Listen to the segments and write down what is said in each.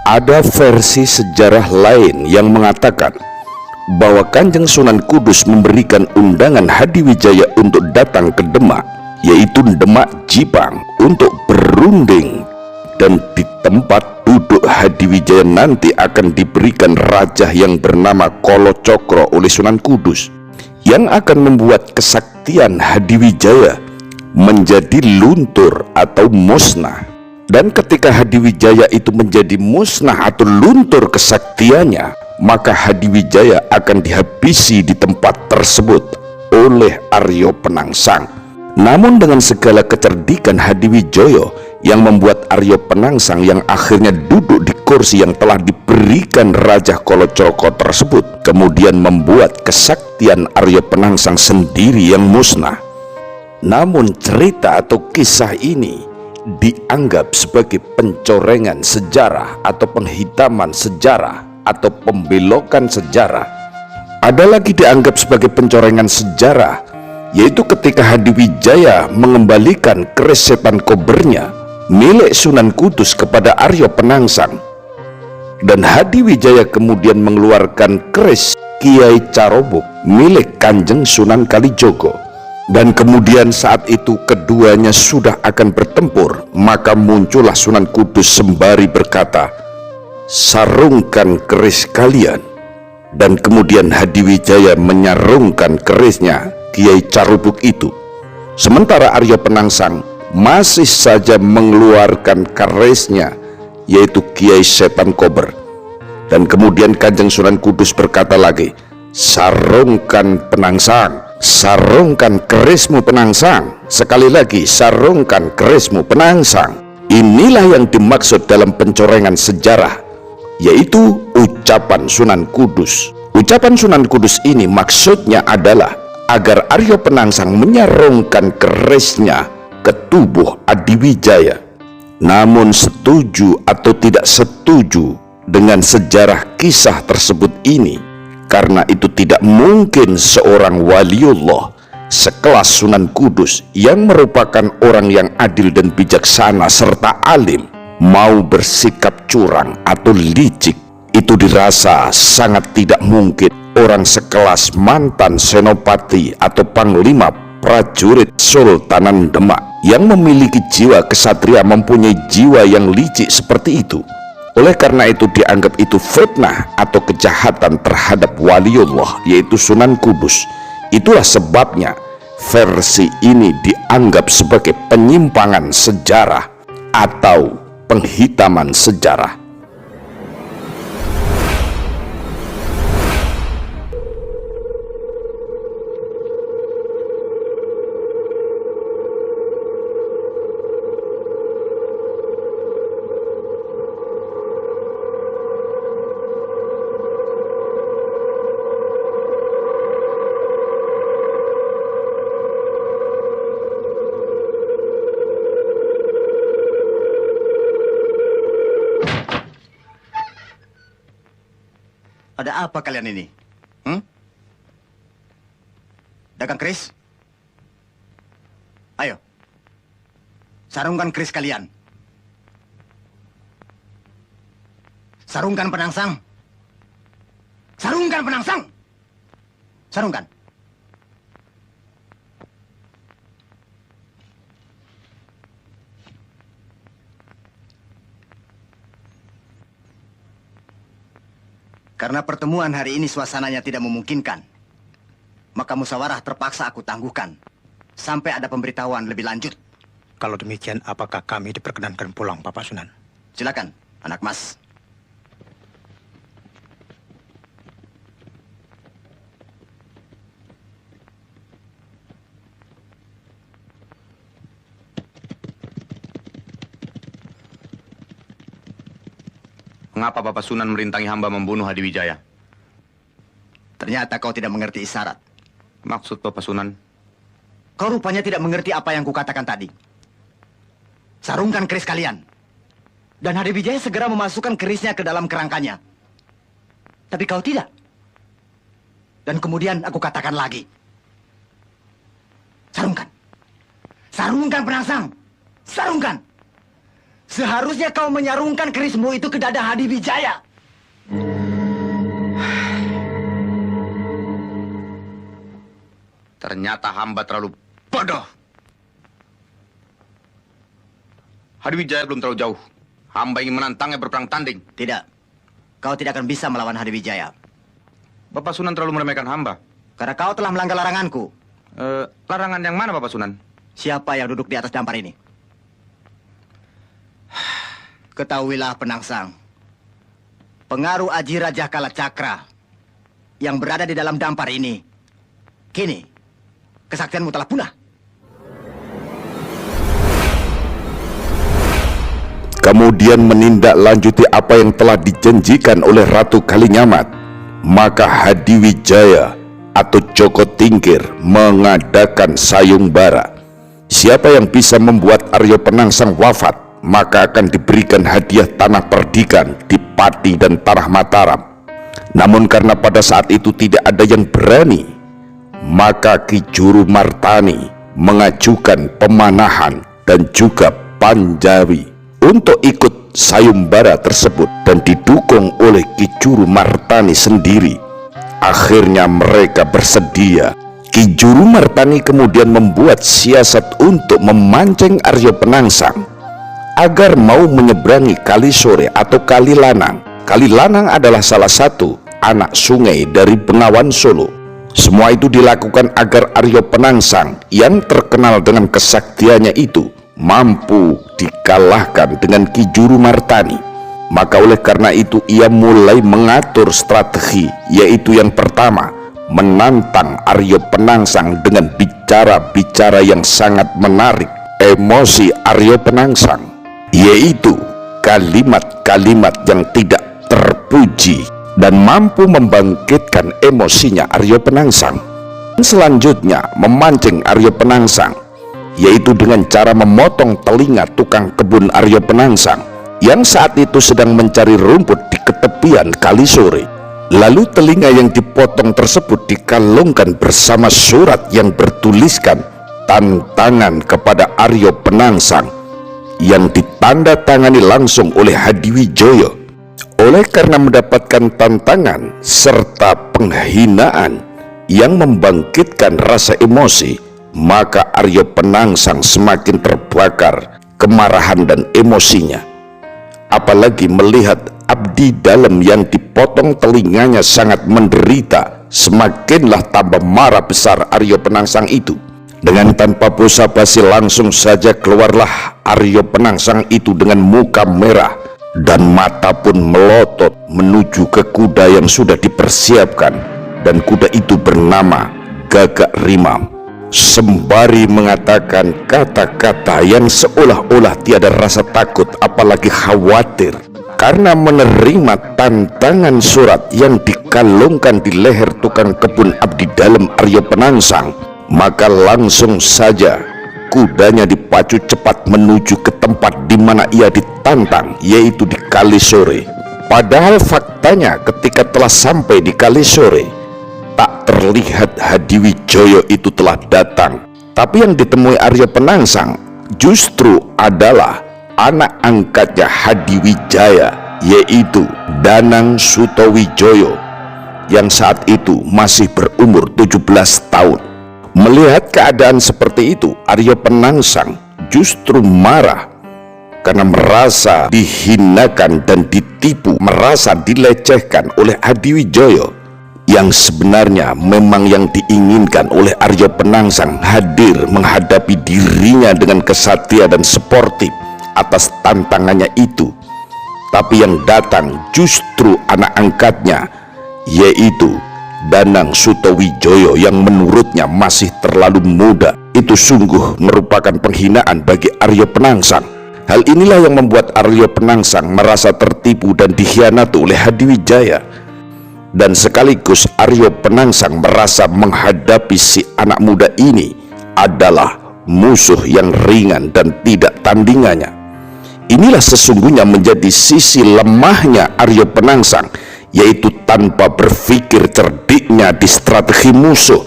Ada versi sejarah lain yang mengatakan bahwa Kanjeng Sunan Kudus memberikan undangan Hadiwijaya untuk datang ke Demak, yaitu Demak Jipang, untuk berunding, dan di tempat duduk Hadiwijaya nanti akan diberikan raja yang bernama Kolocokro oleh Sunan Kudus, yang akan membuat kesaktian Hadiwijaya menjadi luntur atau musnah. Dan ketika Hadiwijaya itu menjadi musnah atau luntur kesaktiannya, maka Hadiwijaya akan dihabisi di tempat tersebut oleh Aryo Penangsang. Namun dengan segala kecerdikan Hadiwijaya yang membuat Aryo Penangsang yang akhirnya duduk di kursi yang telah diberikan Raja Kolocoko tersebut, kemudian membuat kesaktian Aryo Penangsang sendiri yang musnah. Namun cerita atau kisah ini dianggap sebagai pencorengan sejarah atau penghitaman sejarah atau pembelokan sejarah. Ada lagi dianggap sebagai pencorengan sejarah, yaitu ketika Hadiwijaya mengembalikan keris setan kobernya milik Sunan Kudus kepada Aryo Penangsang, dan Hadiwijaya kemudian mengeluarkan keris Kiai Carobuk milik Kanjeng Sunan Kalijogo. Dan kemudian saat itu keduanya sudah akan bertempur, maka muncullah Sunan Kudus sembari berkata, "Sarungkan keris kalian." Dan kemudian Hadiwijaya menyarungkan kerisnya Kiai Carubuk itu, sementara Aryo Penangsang masih saja mengeluarkan kerisnya, yaitu Kiai Setan Kober. Dan kemudian Kanjeng Sunan Kudus berkata lagi, "Sarungkan Penangsang, sarungkan kerismu Penangsang." Sekali lagi, sarungkan kerismu Penangsang. Inilah yang dimaksud dalam pencorengan sejarah, yaitu ucapan Sunan Kudus. Ucapan Sunan Kudus ini maksudnya adalah agar Aryo Penangsang menyarungkan kerisnya ke tubuh Hadiwijaya. Namun setuju atau tidak setuju dengan sejarah kisah tersebut ini, karena itu tidak mungkin seorang waliullah sekelas Sunan Kudus yang merupakan orang yang adil dan bijaksana serta alim mau bersikap curang atau licik. Itu dirasa sangat tidak mungkin orang sekelas mantan senopati atau panglima prajurit Sultanan Demak yang memiliki jiwa kesatria mempunyai jiwa yang licik seperti itu. Oleh karena itu dianggap itu fitnah atau kejahatan terhadap waliullah, yaitu Sunan Kudus. Itulah sebabnya versi ini dianggap sebagai penyimpangan sejarah atau penghitaman sejarah. Ada apa kalian ini? Dagang keris? Ayo, sarungkan keris kalian. Sarungkan Penangsang. Sarungkan Penangsang. Sarungkan. Karena pertemuan hari ini suasananya tidak memungkinkan, maka musyawarah terpaksa aku tangguhkan sampai ada pemberitahuan lebih lanjut. Kalau demikian, apakah kami diperkenankan pulang, Bapak Sunan? Silakan, anak mas. Mengapa Bapak Sunan merintangi hamba membunuh Hadiwijaya? Ternyata kau tidak mengerti isyarat. Maksud Bapak Sunan? Kau rupanya tidak mengerti apa yang kukatakan tadi. Sarungkan keris kalian. Dan Hadiwijaya segera memasukkan kerisnya ke dalam kerangkanya. Tapi kau tidak. Dan kemudian aku katakan lagi. Sarungkan. Sarungkan Penangsang. Sarungkan. Seharusnya kau menyarungkan kerismu itu ke dada Hadi Wijaya. Ternyata hamba terlalu bodoh. Hadi Wijaya belum terlalu jauh. Hamba ingin menantangnya berperang tanding. Tidak. Kau tidak akan bisa melawan Hadi Wijaya. Bapak Sunan terlalu meremehkan hamba. Karena kau telah melanggar laranganku. Larangan yang mana, Bapak Sunan? Siapa yang duduk di atas dampar ini? Ketahuilah Penangsang. Pengaruh Aji Raja Kalacakra yang berada di dalam dampar ini. Kini, kesaktianmu telah punah. Kemudian menindaklanjuti apa yang telah dijanjikan oleh Ratu Kalinyamat. Maka Hadi Wijaya atau Joko Tingkir mengadakan sayembara. Siapa yang bisa membuat Arya Penangsang wafat, maka akan diberikan hadiah tanah perdikan di Pati dan tanah Mataram. Namun karena pada saat itu tidak ada yang berani, maka Ki Juru Martani mengajukan pemanahan dan juga Panjawi untuk ikut sayembara tersebut dan didukung oleh Ki Juru Martani sendiri. Akhirnya mereka bersedia. Ki Juru Martani kemudian membuat siasat untuk memancing Arya Penangsang agar mau menyeberangi Kali Sore atau Kali Lanang. Kali Lanang adalah salah satu anak sungai dari Bengawan Solo. Semua itu dilakukan agar Arya Penangsang yang terkenal dengan kesaktiannya itu mampu dikalahkan dengan Ki Juru Martani. Maka oleh karena itu ia mulai mengatur strategi, yaitu yang pertama, menantang Arya Penangsang dengan bicara-bicara yang sangat menarik emosi Arya Penangsang, yaitu kalimat-kalimat yang tidak terpuji dan mampu membangkitkan emosinya Arya Penangsang. Selanjutnya memancing Arya Penangsang, yaitu dengan cara memotong telinga tukang kebun Arya Penangsang yang saat itu sedang mencari rumput di ketepian Kali Sore. Lalu telinga yang dipotong tersebut dikalungkan bersama surat yang bertuliskan tantangan kepada Arya Penangsang yang ditandatangani langsung oleh Hadi Wijaya. Oleh karena mendapatkan tantangan serta penghinaan yang membangkitkan rasa emosi, maka Arya Penangsang semakin terbakar kemarahan dan emosinya. Apalagi melihat abdi dalam yang dipotong telinganya sangat menderita, semakinlah tambah marah besar Arya Penangsang itu. Dengan tanpa basa-basi langsung saja keluarlah Arya Penangsang itu dengan muka merah dan mata pun melotot menuju ke kuda yang sudah dipersiapkan, dan kuda itu bernama Gagak Rimam, sembari mengatakan kata-kata yang seolah-olah tiada rasa takut apalagi khawatir karena menerima tantangan surat yang dikalungkan di leher tukang kebun abdi dalam Arya Penangsang. Maka langsung saja kudanya dipacu cepat menuju ke tempat di mana ia ditantang, yaitu di Kali Sore. Padahal faktanya ketika telah sampai di Kali Sore, tak terlihat Hadi Wijaya itu telah datang. Tapi yang ditemui Arya Penangsang justru adalah anak angkatnya Hadi Wijaya, yaitu Danang Sutawijaya, yang saat itu masih berumur 17 tahun. Melihat keadaan seperti itu, Arya Penangsang justru marah karena merasa dihinakan dan ditipu, merasa dilecehkan oleh Hadi Wijaya. Yang sebenarnya memang yang diinginkan oleh Arya Penangsang hadir menghadapi dirinya dengan kesatria dan sportif atas tantangannya itu. Tapi yang datang justru anak angkatnya, yaitu Danang Sutawijaya yang menurutnya masih terlalu muda. Itu sungguh merupakan penghinaan bagi Arya Penangsang. Hal inilah yang membuat Arya Penangsang merasa tertipu dan dikhianati oleh Hadi Wijaya. Dan sekaligus Arya Penangsang merasa menghadapi si anak muda ini adalah musuh yang ringan dan tidak tandingannya. Inilah sesungguhnya menjadi sisi lemahnya Arya Penangsang, yaitu tanpa berpikir cerdiknya di strategi musuh,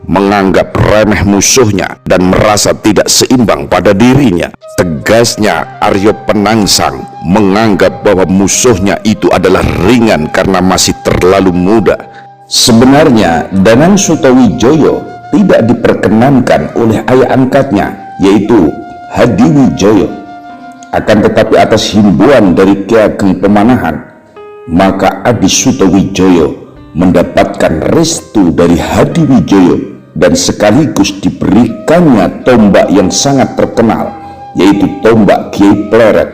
menganggap remeh musuhnya dan merasa tidak seimbang pada dirinya. Tegasnya Arya Penangsang menganggap bahwa musuhnya itu adalah ringan karena masih terlalu muda. Sebenarnya Danang Sutawijaya tidak diperkenankan oleh ayah angkatnya, yaitu Hadiwijaya. Akan tetapi atas himbauan dari Ki Ageng Pemanahan, maka Adi Sutawijaya mendapatkan restu dari Hadiwijaya dan sekaligus diberikannya tombak yang sangat terkenal, yaitu tombak Kiai Pleret,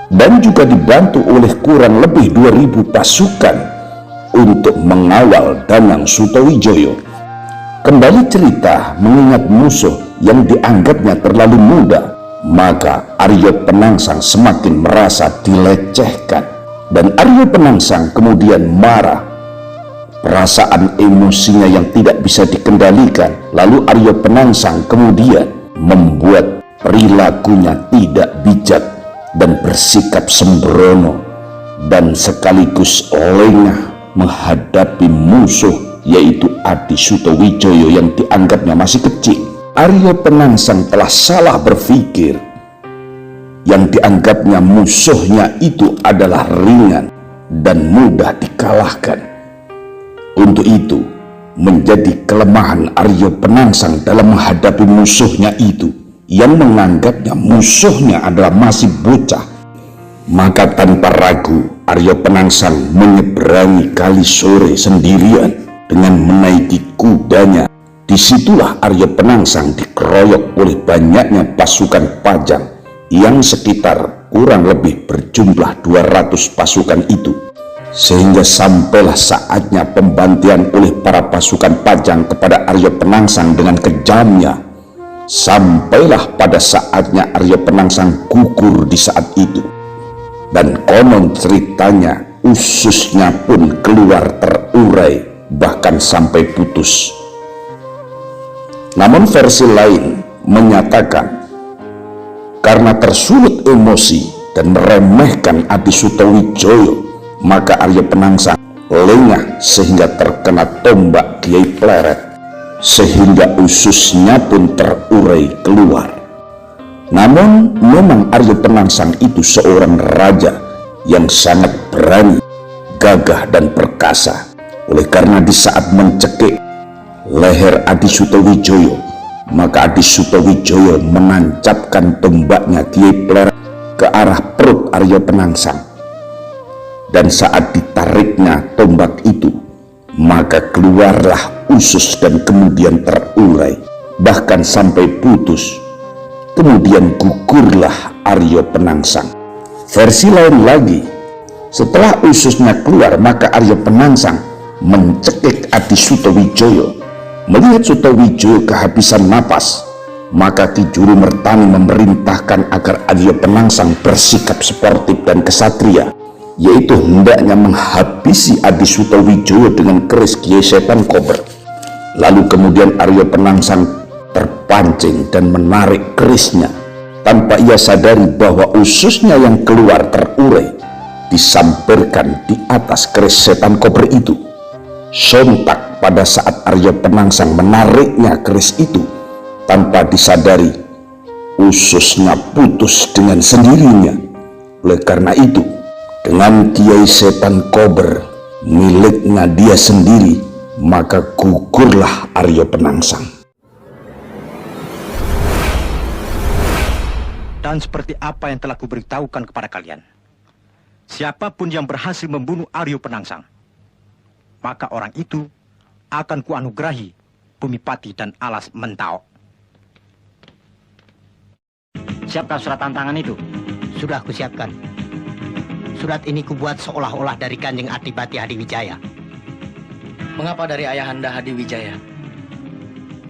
dan juga dibantu oleh kurang lebih 2000 pasukan untuk mengawal Danang Sutawijaya. Kembali cerita mengingat musuh yang dianggapnya terlalu muda, maka Arya Penangsang semakin merasa dilecehkan, dan Arya Penangsang kemudian marah. Perasaan emosinya yang tidak bisa dikendalikan, lalu Arya Penangsang kemudian membuat perilakunya tidak bijak dan bersikap sembrono dan sekaligus lengah menghadapi musuh, yaitu Adi Sutawijaya yang dianggapnya masih kecil. Arya Penangsang telah salah berpikir. Yang dianggapnya musuhnya itu adalah ringan dan mudah dikalahkan. Untuk itu, menjadi kelemahan Arya Penangsang dalam menghadapi musuhnya itu, yang menganggapnya musuhnya adalah masih bocah. Maka tanpa ragu Arya Penangsang menyeberangi Kali Sore sendirian dengan menaiki kudanya. Disitulah Arya Penangsang dikeroyok oleh banyaknya pasukan Pajang yang sekitar kurang lebih berjumlah 200 pasukan itu, sehingga sampailah saatnya pembantian oleh para pasukan Pajang kepada Arya Penangsang dengan kejamnya. Sampailah pada saatnya Arya Penangsang gugur di saat itu, dan konon ceritanya ususnya pun keluar terurai, bahkan sampai putus. Namun versi lain menyatakan karena tersulut emosi dan meremehkan Adi Sutawijaya, maka Arya Penangsang lengah sehingga terkena tombak Kiai Pleret, sehingga ususnya pun terurai keluar. Namun memang Arya Penangsang itu seorang raja yang sangat berani, gagah dan perkasa. Oleh karena di saat mencekik leher Adi Sutawijaya, maka Adi Sutawijaya menancapkan tombaknya Kiai Pleret ke arah perut Arya Penangsang. Dan saat ditariknya tombak itu, maka keluarlah usus dan kemudian terurai, bahkan sampai putus. Kemudian gugurlah Arya Penangsang. Versi lain lagi, setelah ususnya keluar, maka Arya Penangsang mencekik Adi Sutawijaya. Melihat Sutawijaya kehabisan napas, maka Ki Juru Mertani memerintahkan agar Arya Penangsang bersikap sportif dan kesatria, yaitu hendaknya menghabisi Adi Sutawijaya dengan keris Kiai Setan Kober. Lalu kemudian Arya Penangsang terpancing dan menarik kerisnya, tanpa ia sadari bahwa ususnya yang keluar terurai disampirkan di atas keris Setan Kober itu. Sontak pada saat Arya Penangsang menariknya keris itu, tanpa disadari ususnya putus dengan sendirinya. Oleh karena itu, dengan Kiai Setan Kober miliknya dia sendiri, maka gugurlah Arya Penangsang. Dan seperti apa yang telah kuberitahukan kepada kalian, siapapun yang berhasil membunuh Arya Penangsang, maka orang itu akan kuanugerahi bumi pati dan alas mentau. Siapkan surat tantangan itu? Sudah kusiapkan. Surat ini kubuat seolah-olah dari Kanjeng Adipati Hadiwijaya. Mengapa dari Ayahanda Hadiwijaya?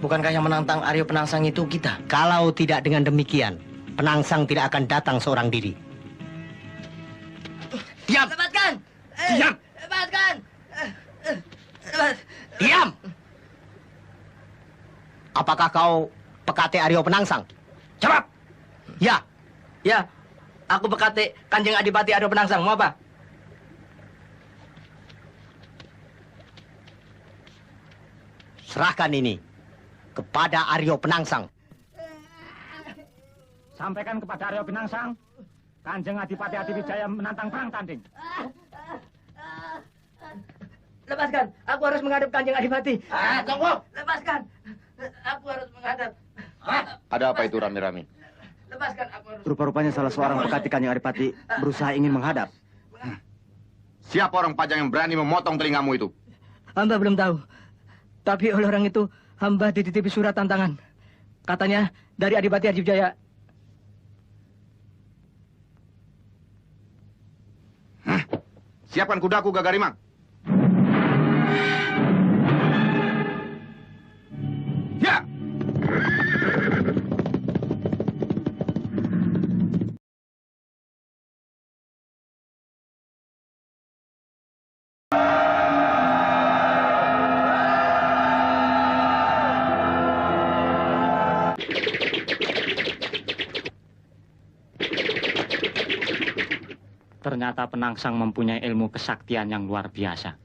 Bukankah yang menantang Arya Penangsang itu kita? Kalau tidak dengan demikian, Penangsang tidak akan datang seorang diri. Diam! Lepaskan! Diam! Lepaskan! Diam! Apakah kau Pekate Arya Penangsang? Jawab! Ya. Ya, aku Pekate Kanjeng Adipati Arya Penangsang. Mau apa? serahkan ini kepada Aryo Penangsang. Sampaikan kepada Aryo Penangsang, Kanjeng Adipati Hadiwijaya menantang perang tanding. Lepaskan, aku harus menghadap Kanjeng Adipati. Tunggu! Lepaskan, aku harus menghadap. Ada apa itu rame-rame? Lepaskan, aku harus. Rupa-rupanya salah seorang pekati Kanjeng Adipati berusaha ingin menghadap. Siapa orang pajang yang berani memotong telingamu itu? Hamba belum tahu. Tapi oleh orang itu, hamba dititipi surat tantangan. Katanya dari Adipati Hadiwijaya. Siapkan kudaku, Gagarimang. Ya! Ternyata Penangsang mempunyai ilmu kesaktian yang luar biasa.